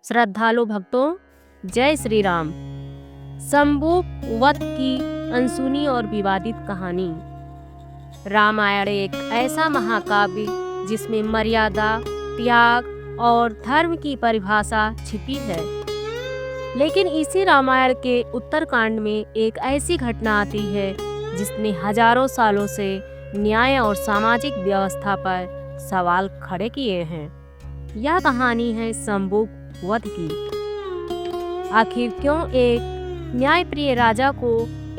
श्रद्धालु भक्तों, जय श्री राम। शंभू वध की अनसुनी और विवादित कहानी। रामायण एक ऐसा महाकाव्य जिसमें मर्यादा, त्याग और धर्म की परिभाषा छिपी है। लेकिन इसी रामायण के उत्तरकांड में एक ऐसी घटना आती है जिसने हजारों सालों से न्याय और सामाजिक व्यवस्था पर सवाल खड़े किए हैं। यह कहानी है शंभू वध की। आखिर क्यों एक न्यायप्रिय राजा को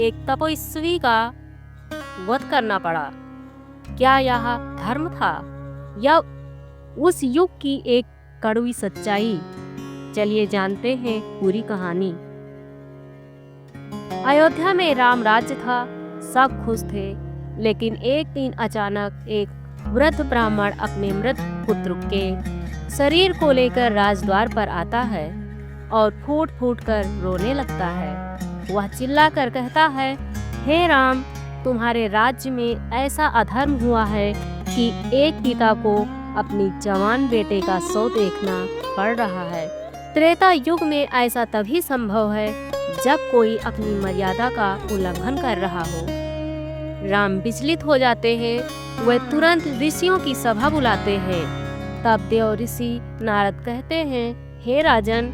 एक तपस्वी का वध करना पड़ा? क्या यह धर्म था या उस युग की एक कड़वी सच्चाई? चलिए जानते हैं पूरी कहानी। अयोध्या में राम राज्य था, सब खुश थे। लेकिन एक दिन अचानक एक वृद्ध ब्राह्मण अपने मृत पुत्र के शरीर को लेकर राजद्वार पर आता है और फूट फूट कर रोने लगता है। वह चिल्ला कर कहता है, हे राम, तुम्हारे राज्य में ऐसा अधर्म हुआ है कि एक पिता को अपनी जवान बेटे का शव देखना पड़ रहा है। त्रेता युग में ऐसा तभी संभव है जब कोई अपनी मर्यादा का उल्लंघन कर रहा हो। राम विचलित हो जाते हैं। वे तुरंत ऋषियों की सभा बुलाते हैं। तब देव ऋषि नारद कहते हैं, हे राजन,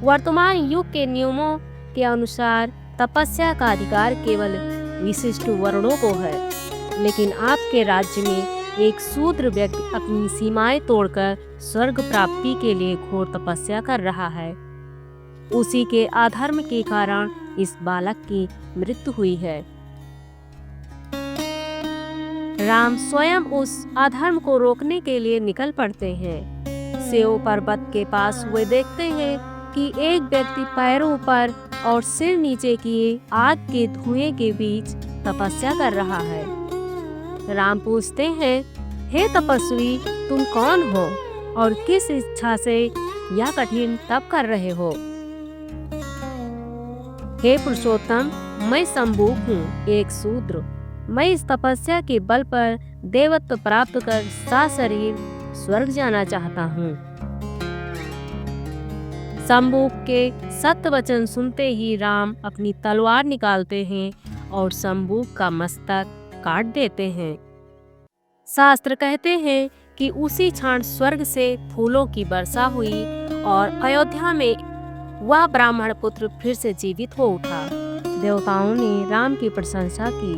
वर्तमान युग के नियमों के अनुसार तपस्या का अधिकार केवल विशिष्ट वर्णों को है। लेकिन आपके राज्य में एक शूद्र व्यक्ति अपनी सीमाएं तोड़कर स्वर्ग प्राप्ति के लिए घोर तपस्या कर रहा है। उसी के अधर्म के कारण इस बालक की मृत्यु हुई है। राम स्वयं उस अधर्म को रोकने के लिए निकल पड़ते हैं। सेव पर्वत के पास वे देखते हैं कि एक व्यक्ति पैरों ऊपर और सिर नीचे किए आग के धुएं के बीच तपस्या कर रहा है। राम पूछते हैं, हे तपस्वी, तुम कौन हो और किस इच्छा से यह कठिन तप कर रहे हो? हे पुरुषोत्तम, मैं शंभू हूँ, एक शूद्र। मैं इस तपस्या के बल पर देवत्व प्राप्त कर सशरीर स्वर्ग जाना चाहता हूँ। शंभू के सत्य वचन सुनते ही राम अपनी तलवार निकालते हैं और शंभू का मस्तक काट देते हैं। शास्त्र कहते हैं कि उसी क्षण स्वर्ग से फूलों की वर्षा हुई और अयोध्या में वह ब्राह्मण पुत्र फिर से जीवित हो उठा। देवताओं ने राम की प्रशंसा की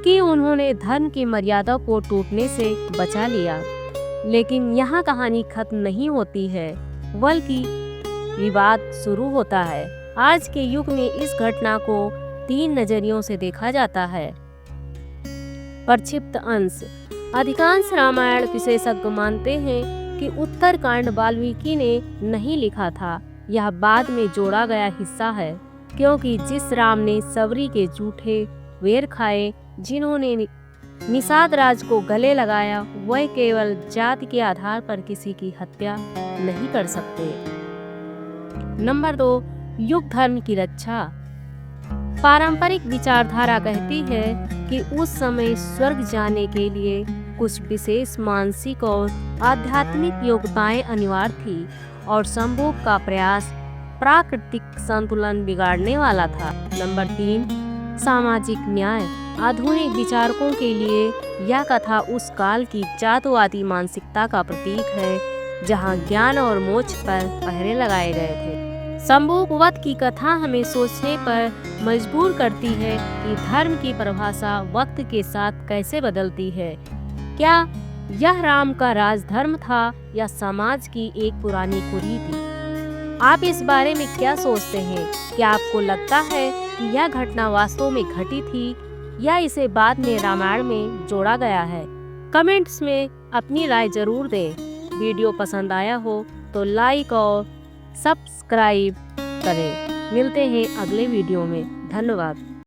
कि उन्होंने धर्म की मर्यादा को टूटने से बचा लिया। लेकिन यहाँ कहानी खत्म नहीं होती है, बल्कि विवाद शुरू होता है। आज के युग में इस घटना को 3 नजरियों से देखा जाता है। संक्षिप्त अंश। अधिकांश रामायण विशेषज्ञ मानते हैं कि उत्तरकांड वाल्मीकि ने नहीं लिखा था, यह बाद में जोड़ा गया हिस्सा है। क्योंकि जिस राम ने सबरी के झूठे वेर खाए, जिन्होंने निषाद राज को गले लगाया, वह केवल जाति के आधार पर किसी की हत्या नहीं कर सकते। नंबर 2, युग धर्म की रक्षा। पारंपरिक विचारधारा कहती है कि उस समय स्वर्ग जाने के लिए कुछ विशेष मानसिक और आध्यात्मिक योग्यताएं अनिवार्य थी और शंभू का प्रयास प्राकृतिक संतुलन बिगाड़ने वाला था। नंबर 3, सामाजिक न्याय। आधुनिक विचारकों के लिए यह कथा उस काल की जातवादी मानसिकता का प्रतीक है जहां ज्ञान और मोक्ष पर पहरे लगाए गए थे। शंभू वध की कथा हमें सोचने पर मजबूर करती है कि धर्म की परिभाषा वक्त के साथ कैसे बदलती है। क्या यह राम का राजधर्म था या समाज की एक पुरानी कुरीति? आप इस बारे में क्या सोचते हैं? क्या आपको लगता है कि यह घटना वास्तव में घटी थी या इसे बाद में रामायण में जोड़ा गया है? कमेंट्स में अपनी राय जरूर दें। वीडियो पसंद आया हो तो लाइक और सब्सक्राइब करें। मिलते हैं अगले वीडियो में। धन्यवाद।